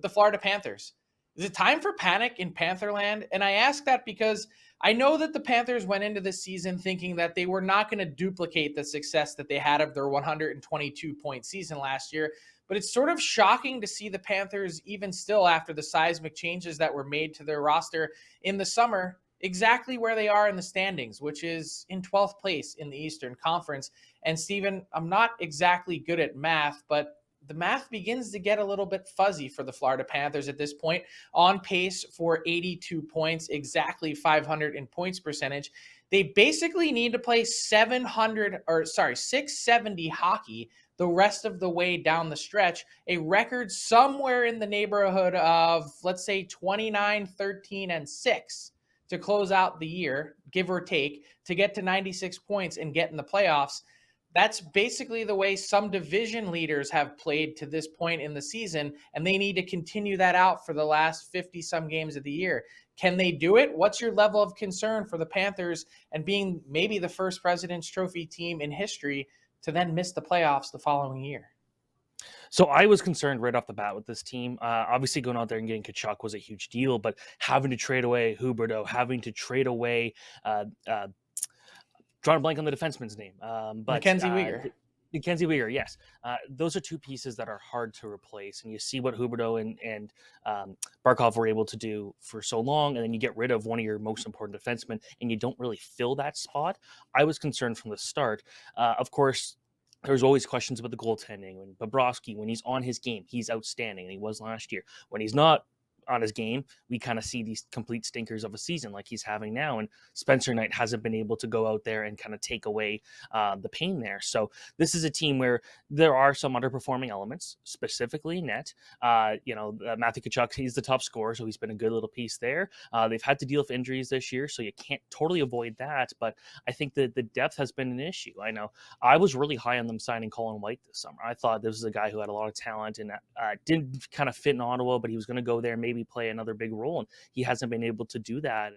the Florida Panthers. Is it time for panic in Pantherland? And I ask that because I know that the Panthers went into this season thinking that they were not going to duplicate the success that they had of their 122-point season last year. But it's sort of shocking to see the Panthers, even still after the seismic changes that were made to their roster in the summer, exactly where they are in the standings, which is in 12th place in the Eastern Conference. And Steven, I'm not exactly good at math, but the math begins to get a little bit fuzzy for the Florida Panthers at this point, on pace for 82 points, exactly 500 in points percentage. They basically need to play 670 hockey the rest of the way down the stretch, a record somewhere in the neighborhood of, let's say, 29, 13, and 6 to close out the year, give or take, to get to 96 points and get in the playoffs. That's basically the way some division leaders have played to this point in the season, and they need to continue that out for the last 50-some games of the year. Can they do it? What's your level of concern for the Panthers and being maybe the first President's Trophy team in history to then miss the playoffs the following year? So I was concerned right off the bat with this team. Obviously, going out there and getting Kachuk was a huge deal, but having to trade away Huberdeau, having to trade away drawing a blank on the defenseman's name. Mackenzie Weegar. Mackenzie Weegar, yes. Those are two pieces that are hard to replace. And you see what Huberdeau and Barkov were able to do for so long, and then you get rid of one of your most important defensemen, and you don't really fill that spot. I was concerned from the start. Of course, there's always questions about the goaltending. When Bobrovsky, when he's on his game, he's outstanding, and he was last year. When he's not on his game, we kind of see these complete stinkers of a season like he's having now, and Spencer Knight hasn't been able to go out there and kind of take away the pain there. So this is a team where there are some underperforming elements, specifically net. Matthew Tkachuk, he's the top scorer, so he's been a good little piece there. They've had to deal with injuries this year, so you can't totally avoid that, but I think that the depth has been an issue. I know I was really high on them signing Colin White this summer. I thought this was a guy who had a lot of talent and didn't kind of fit in Ottawa, but he was going to go there, maybe play another big role, and he hasn't been able to do that.